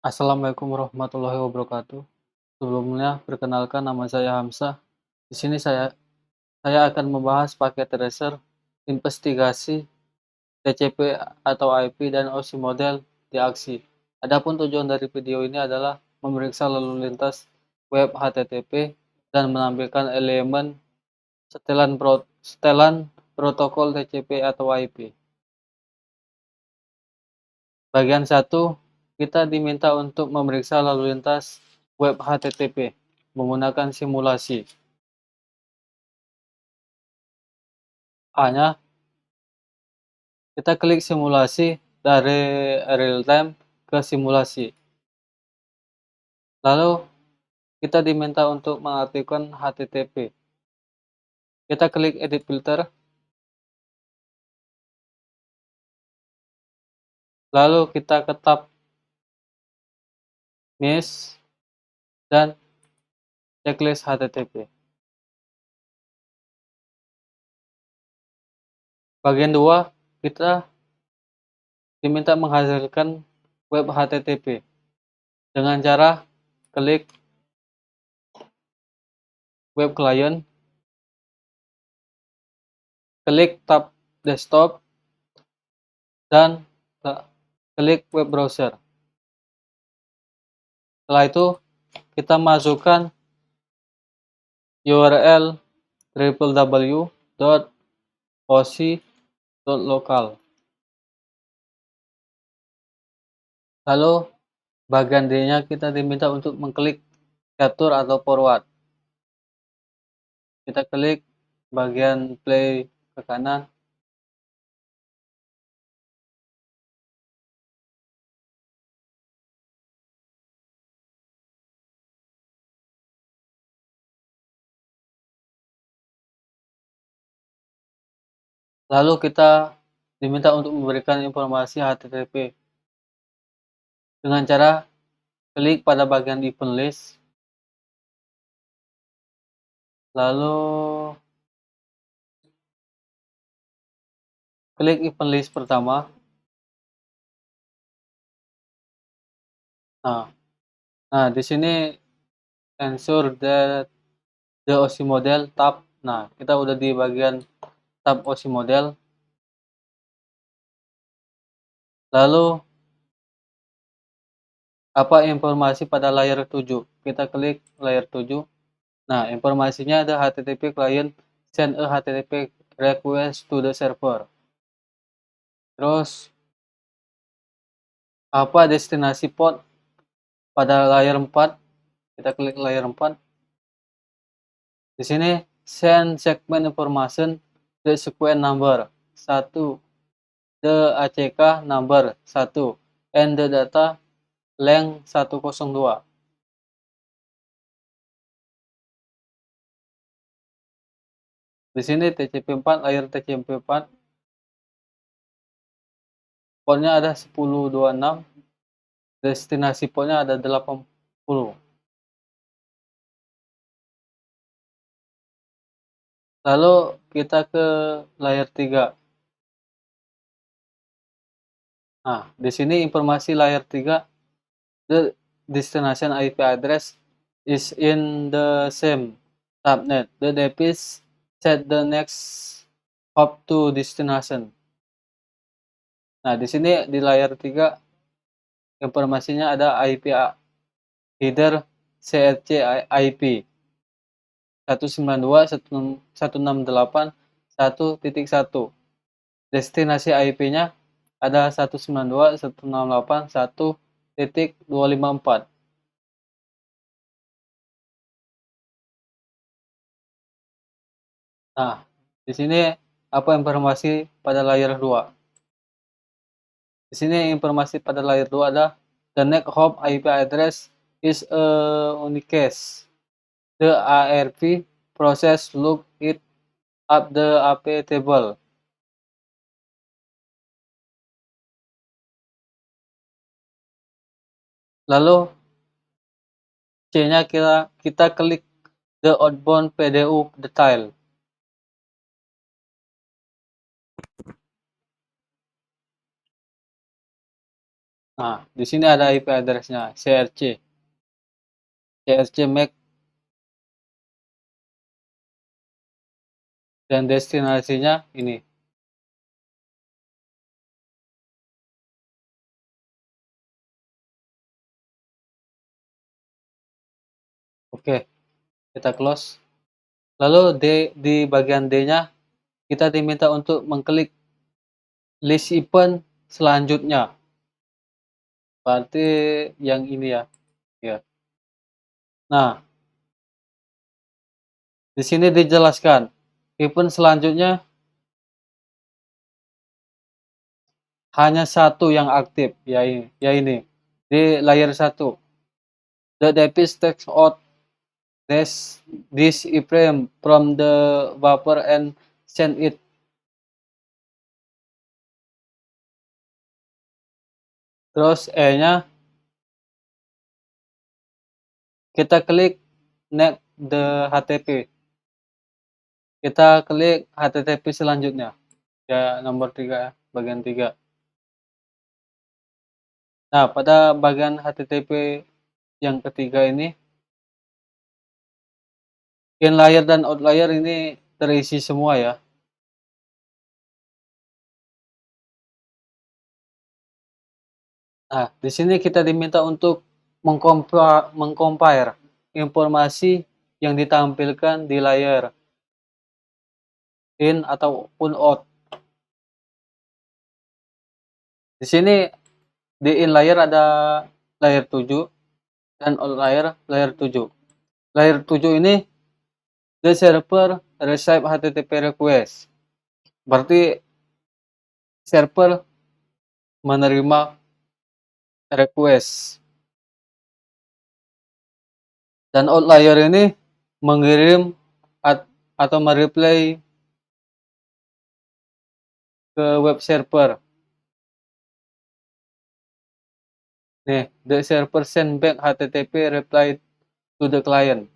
Assalamualaikum warahmatullahi wabarakatuh. Sebelumnya, perkenalkan nama saya Hamzah. Di sini saya akan membahas paket tracer, investigasi, TCP atau IP, dan OSI model di aksi. Adapun tujuan dari video ini adalah memeriksa lalu lintas web HTTP dan menampilkan elemen setelan protokol TCP atau IP. Bagian 1, kita diminta untuk memeriksa lalu lintas web HTTP menggunakan simulasi. A-nya, kita klik simulasi dari real time ke simulasi. Lalu kita diminta untuk mengaktifkan HTTP. Kita klik edit filter. Lalu kita ke tab mesh dan checklist HTTP. Bagian 2, kita diminta menghasilkan web HTTP dengan cara klik web client, klik tab desktop, dan klik web browser. Setelah itu kita masukkan URL www.osi.local. Lalu bagian D-nya kita diminta untuk mengklik capture atau forward. Kita klik bagian play ke kanan. Lalu kita diminta untuk memberikan informasi HTTP dengan cara klik pada bagian event list. Lalu klik event list pertama. Nah, di sini ensure that the OSI model tab. Nah, kita udah di bagian tab OSI model. Lalu apa informasi pada layer 7? Kita klik layer 7. Nah, informasinya ada HTTP client send a HTTP request to the server. Terus apa destinasi port pada layer 4? Kita klik layer 4. Di sini send segment information the sequence number 1, the ACK number 1, and the data length 102. Di sini TCP4, layer TCP4, portnya ada 1026, destinasi portnya ada 80. Lalu kita ke layer 3. Nah, di sini informasi layer 3, the destination IP address is in the same subnet. The device set the next hop to destination. Nah, di sini di layer 3 informasinya ada IP header CRC IP 192.168.1.1. Destinasi IP-nya ada 192.168.1.254. Nah, di sini apa informasi pada layer 2? Di sini informasi pada layer 2 ada the next hop IP address is a unicast. The ARP process look it up the AP table. Lalu C-nya kita klik the outbound PDU detail. Nah, di sini ada IP address-nya, CRC MAC, dan destinasinya ini. Oke, kita close. Lalu di bagian D-nya, kita diminta untuk mengklik list event selanjutnya. Berarti yang ini ya. Ya. Nah, di sini dijelaskan event selanjutnya hanya satu yang aktif, ya ini di layer 1. The device takes out this iframe from the buffer and send it. Terus E-nya kita klik next the HTTP. Kita klik HTTP selanjutnya. Ya, nomor 3, bagian 3. Nah, pada bagian HTTP yang ketiga ini, inlier dan outlier ini terisi semua ya. Nah, di sini kita diminta untuk mengcompare informasi yang ditampilkan di layar in ataupun out. Di sini di in layer ada layer 7 dan out layer 7. Layer 7 ini the server receive HTTP request. Berarti server menerima request. Dan outlier ini mengirim atau mereply ke web server. Nih, the server send back HTTP reply to the client.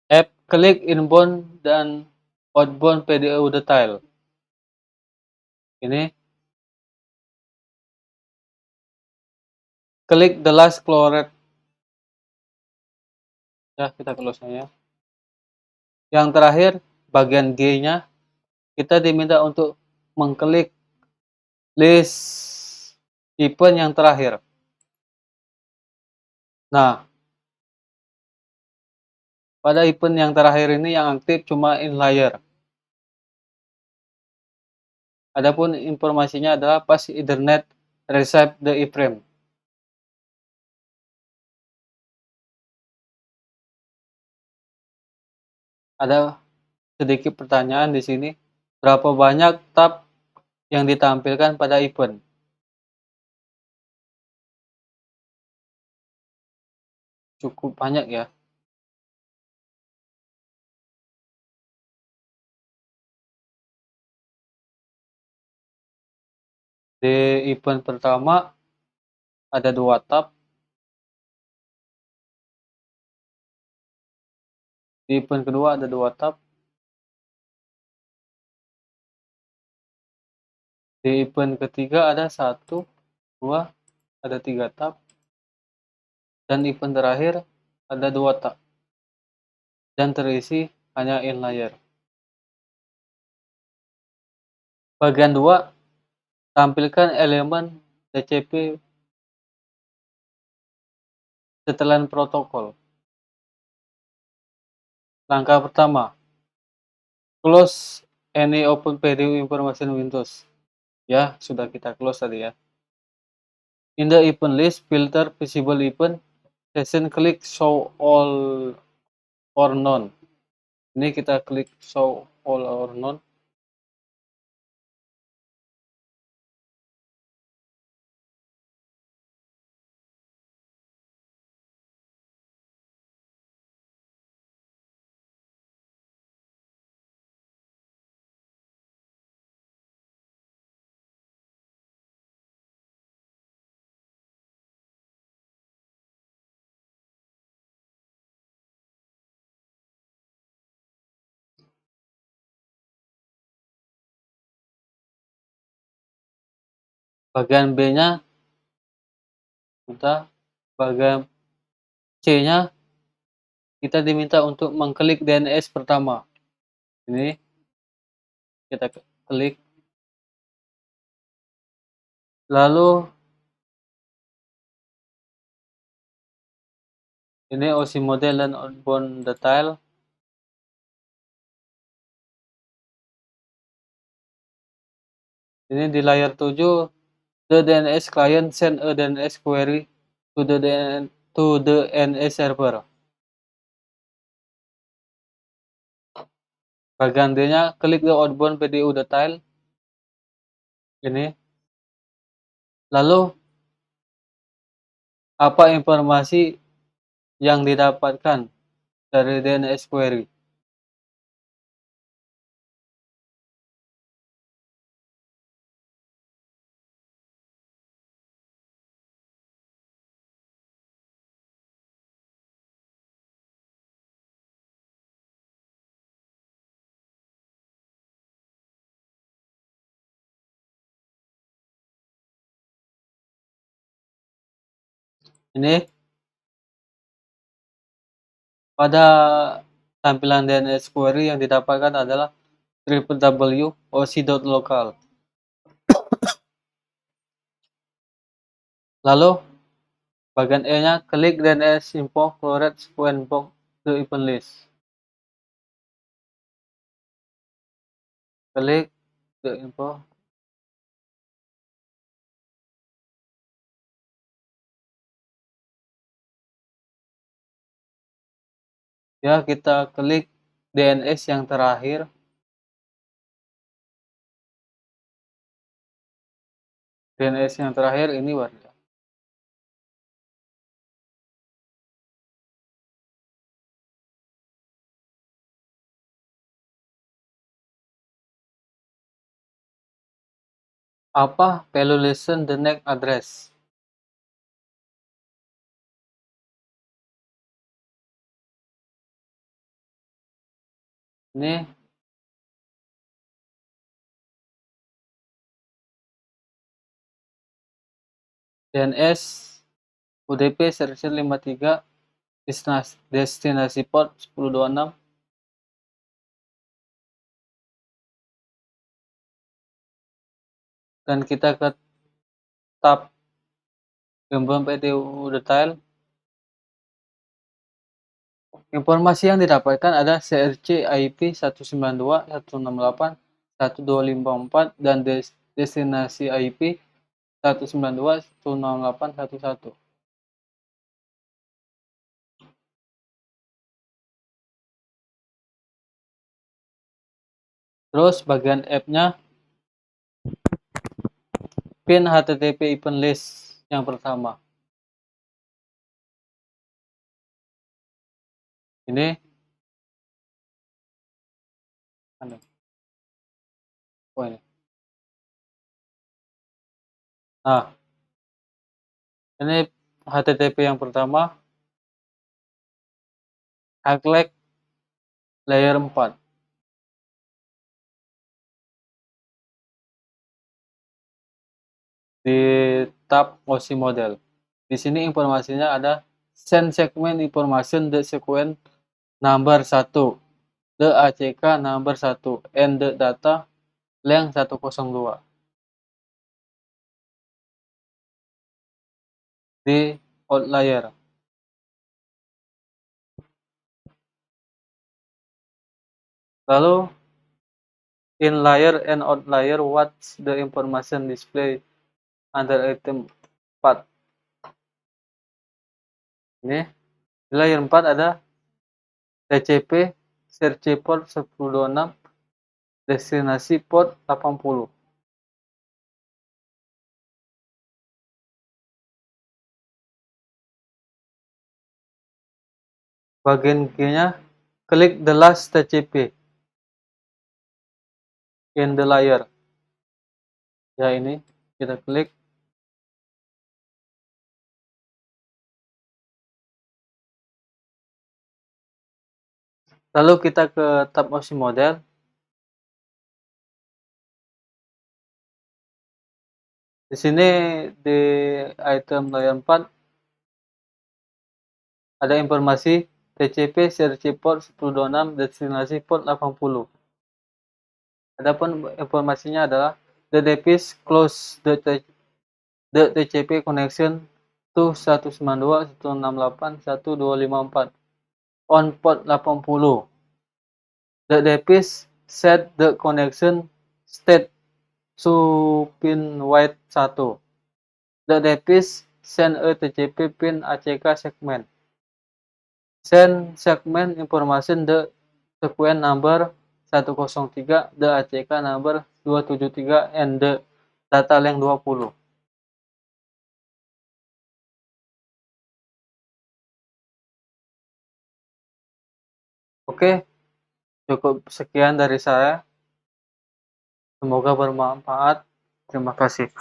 App klik inbound dan outbound PDU detail. Ini klik the last closed. Ya, kita close nya. Yang terakhir, bagian G-nya kita diminta untuk mengklik list event yang terakhir. Nah, pada event yang terakhir ini yang aktif cuma inlier. Adapun informasinya adalah pas Ethernet receive the iframe. Ada sedikit pertanyaan di sini. Berapa banyak tab yang ditampilkan pada event? Cukup banyak ya. Di event pertama ada 2 tab. Di event kedua ada 2 tab. Di event ketiga ada 1, 2, ada 3 tab. Dan event terakhir ada 2 tab. Dan terisi hanya inlier. Bagian 2, tampilkan elemen TCP setelan protokol. Langkah pertama, close any open PDU information windows. Ya, sudah kita close tadi ya. In the event list, filter visible event, session klik show all or none. Ini kita klik show all or none. Bagian B-nya, bagian C-nya kita diminta untuk mengklik DNS pertama. Ini kita klik. Lalu ini OC model dan outbound detail. Ini di layar 7, the DNS client send a DNS query to the DNS server. Bagian D-nya, klik the outbound PDU detail. Ini. Lalu apa informasi yang didapatkan dari DNS query? Ini pada tampilan DNS query yang didapatkan adalah www.oc.local. Lalu bagian E-nya, klik DNS info chloride sequence box the event list. Klik the info. Ya, kita klik DNS yang terakhir. DNS yang terakhir ini warna. Apa? Valuation the next address. Ini DNS UDP server 53 destinasi port 1026. Dan kita ke tab gambar PDU detail. Informasi yang didapatkan ada CRC IP 192.168.1.254 dan destinasi IP 192.168.1.1. Terus bagian app-nya, pin HTTP event list yang pertama. Ini oh ini. Nah, ini HTTP yang pertama, Hackleg layer 4. Di tab OC model. Di sini informasinya ada send segment information the sequence number 1, the ACK number 1, and the data length 102. Di outlier. Lalu in layer and outlier, what's the information display under item 4. Ini di layer 4 ada TCP search port 1026 destinasi port 80. Bagian G-nya, klik the last TCP in the layer. Ya, ini kita klik. Lalu kita ke tab OC model. Di sini di item layar 4 ada informasi TCP server port 1026 destinasi port 80. Adapun informasinya adalah the device close the TCP connection to 192.168.1.254 on port 80. The device set the connection state to pin white 1. The device send a TCP pin ACK segment. Send segment information the sequence number 103, the ACK number 273, and the data length 20. Oke, cukup sekian dari saya. Semoga bermanfaat. Terima kasih.